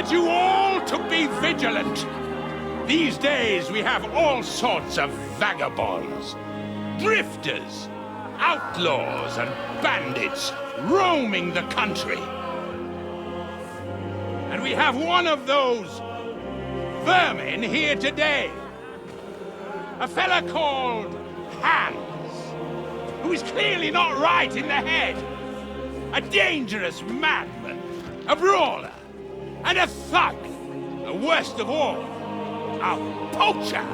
urge you all to be vigilant. These days we have all sorts of vagabonds, drifters, outlaws and bandits roaming the country. And we have one of those vermin here today. A fella called Hans, who is clearly not right in the head. A dangerous madman, a brawler, and a thug. The worst of all, a poacher.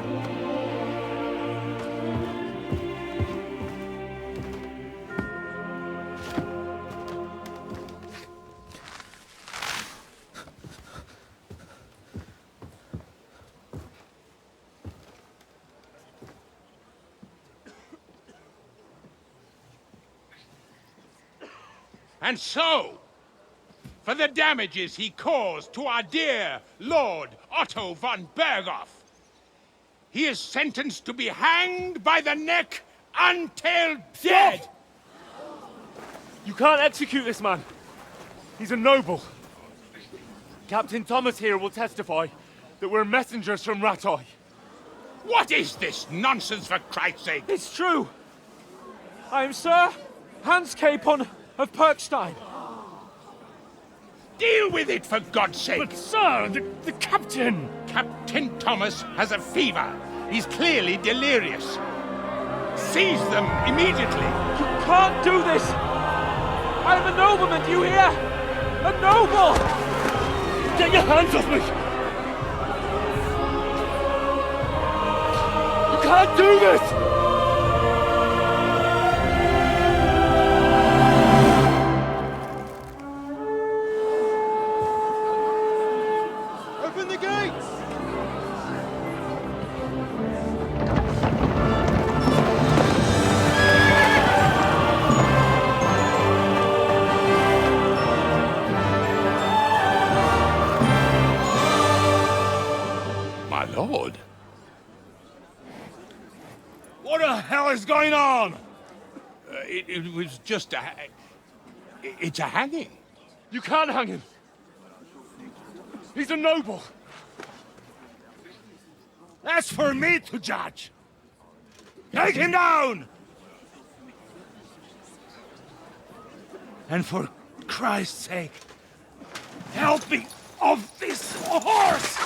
And so, for the damages he caused to our dear Lord Otto von Berghoff, he is sentenced to be hanged by the neck until dead! Stop! You can't execute this man. He's a noble. Captain Thomas here will testify that we're messengers from Rattay. What is this nonsense, for Christ's sake? It's true. I am Sir Hans Capon of Perkstein. Deal with it, for God's sake! But sir, the captain! Captain Thomas has a fever. He's clearly delirious. Seize them immediately. You can't do this! I am a nobleman, do you hear? A noble! Get your hands off me! You can't do this! Lord. What the hell is going on? It was just a... It's a hanging. You can't hang him. He's a noble. That's for me to judge. Take him down! And for Christ's sake, help me off this horse!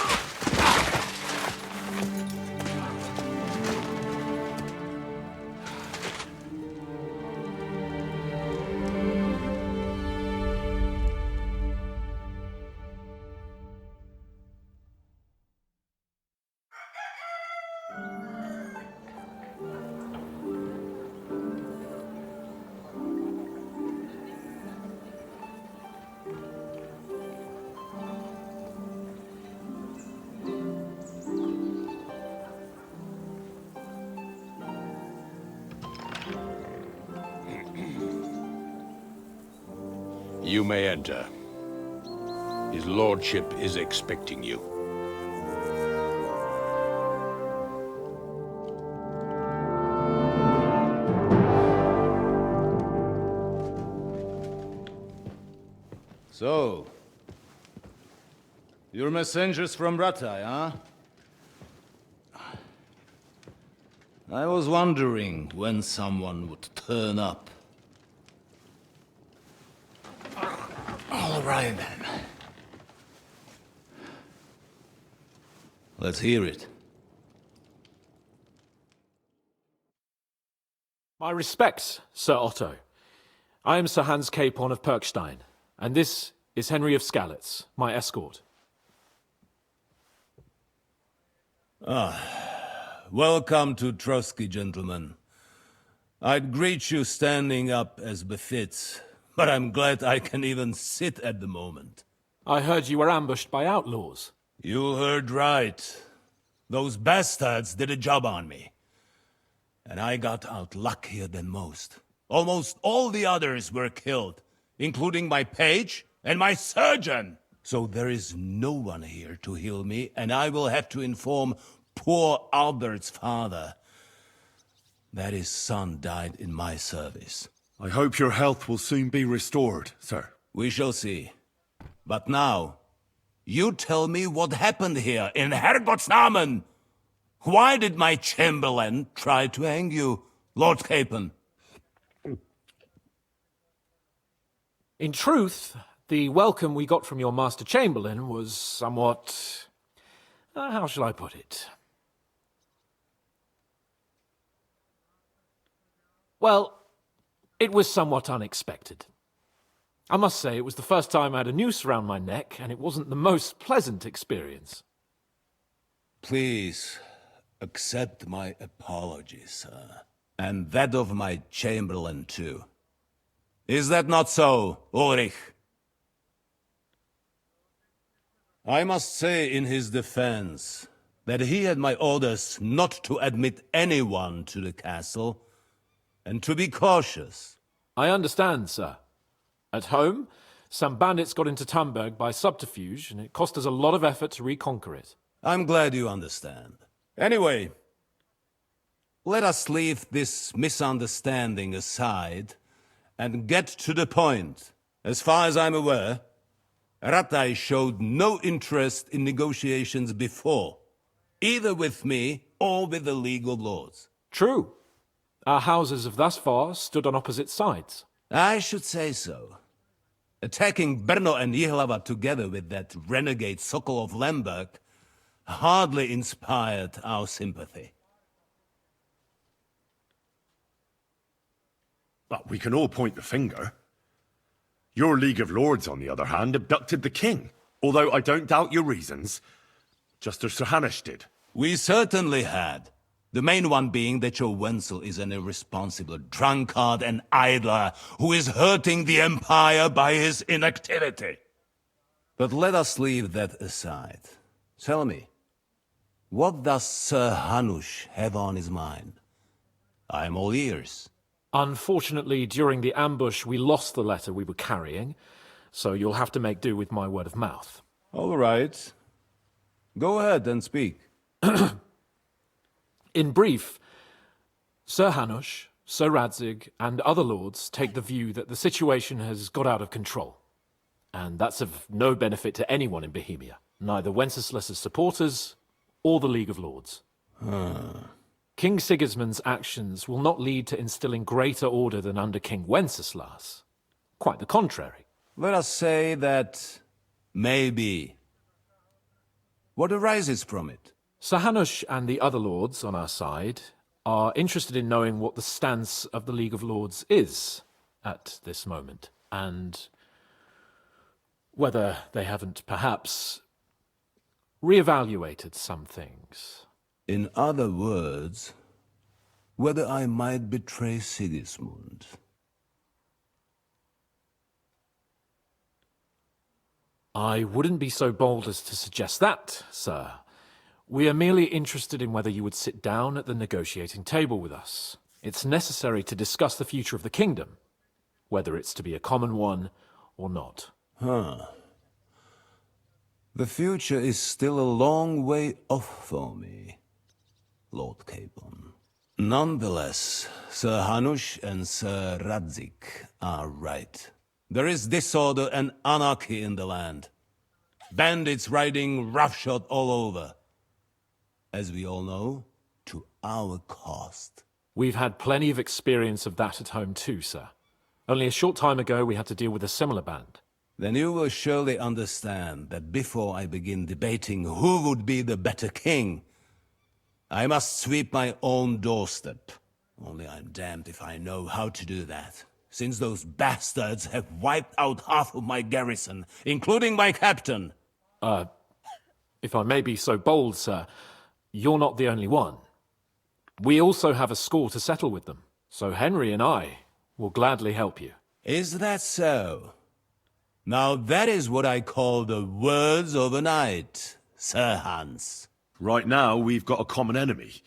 You may enter. His lordship is expecting you. So, you're messengers from Rattay, huh? I was wondering when someone would turn up. All right, then. Let's hear it. My respects, Sir Otto. I am Sir Hans Capon of Perkstein, and this is Henry of Skalitz, my escort. Welcome to Trotsky, gentlemen. I'd greet you standing up as befits, but I'm glad I can even sit at the moment. I heard you were ambushed by outlaws. You heard right. Those bastards did a job on me. And I got out luckier than most. Almost all the others were killed, including my page and my surgeon. So there is no one here to heal me, and I will have to inform poor Albert's father that his son died in my service. I hope your health will soon be restored, sir. We shall see. But now, You tell me what happened here in Herrgott's Namen. Why did my chamberlain try to hang you, Lord Capon? In truth, the welcome we got from your Master Chamberlain was somewhat... how shall I put it? Well, it was somewhat unexpected. I must say, it was the first time I had a noose around my neck, and it wasn't the most pleasant experience. Please, accept my apologies, sir. And that of my chamberlain, too. Is that not so, Ulrich? I must say in his defense that he had my orders not to admit anyone to the castle, and to be cautious. I understand, sir. At home, some bandits got into Tamberg by subterfuge, and it cost us a lot of effort to reconquer it. I'm glad you understand. Anyway, let us leave this misunderstanding aside and get to the point. As far as I'm aware, Ratai showed no interest in negotiations before, either with me or with the League of Lords. True. Our houses have thus far stood on opposite sides. I should say so. Attacking Brno and Jihlava together with that renegade Sokol of Lemberg hardly inspired our sympathy. But we can all point the finger. Your League of Lords, on the other hand, abducted the king. Although I don't doubt your reasons, just as Sir Hanush did. We certainly had. The main one being that your Wenzel is an irresponsible drunkard and idler who is hurting the Empire by his inactivity. But let us leave that aside. Tell me, what does Sir Hanush have on his mind? I'm all ears. Unfortunately, during the ambush, we lost the letter we were carrying, so you'll have to make do with my word of mouth. All right. Go ahead and speak. In brief, Sir Hanush, Sir Radzig, and other lords take the view that the situation has got out of control. And that's of no benefit to anyone in Bohemia, neither Wenceslas's supporters or the League of Lords. King Sigismund's actions will not lead to instilling greater order than under King Wenceslas. Quite the contrary. Let us say that maybe. What arises from it? Sir Hanush and the other lords on our side are interested in knowing what the stance of the League of Lords is at this moment, and whether they haven't perhaps reevaluated some things. In other words, whether I might betray Sigismund. I wouldn't be so bold as to suggest that, sir. We are merely interested in whether you would sit down at the negotiating table with us. It's necessary to discuss the future of the kingdom, whether it's to be a common one or not. The future is still a long way off for me, Lord Capon. Nonetheless, Sir Hanush and Sir Radzig are right. There is disorder and anarchy in the land. Bandits riding roughshod all over. As we all know, to our cost. We've had plenty of experience of that at home too, sir. Only a short time ago we had to deal with a similar band. Then you will surely understand that before I begin debating who would be the better king, I must sweep my own doorstep. Only I'm damned if I know how to do that, since those bastards have wiped out half of my garrison, including my captain. If I may be so bold, sir, you're not the only one. We also have a score to settle with them, so Henry and I will gladly help you. Is that so? Now that is what I call the words of a knight, Sir Hans. Right now, we've got a common enemy,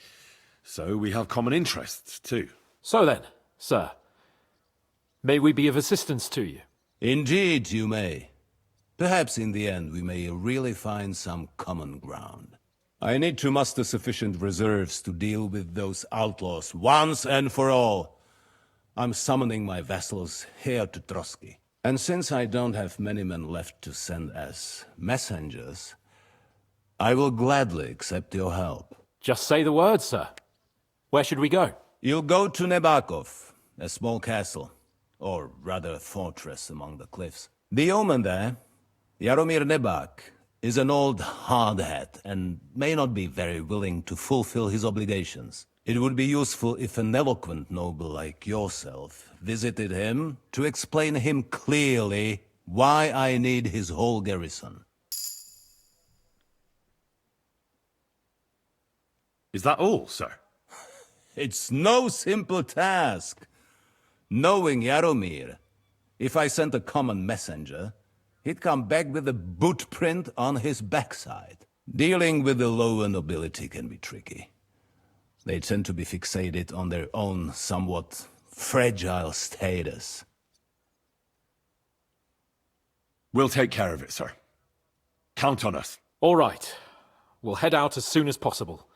so we have common interests, too. So then, sir, may we be of assistance to you? Indeed, you may. Perhaps in the end we may really find some common ground. I need to muster sufficient reserves to deal with those outlaws once and for all. I'm summoning my vassals here to Trotsky. And since I don't have many men left to send as messengers, I will gladly accept your help. Just say the word, sir. Where should we go? You'll go to Nebakov, a small castle, or rather fortress among the cliffs. The yeoman there, Jaromir Nebak, is an old hardhat and may not be very willing to fulfill his obligations. It would be useful if an eloquent noble like yourself visited him to explain him clearly why I need his whole garrison. Is that all, sir? It's no simple task. Knowing Jaromir, if I sent a common messenger, he'd come back with a boot print on his backside. Dealing with the lower nobility can be tricky. They tend to be fixated on their own somewhat fragile status. We'll take care of it, sir. Count on us. All right. We'll head out as soon as possible.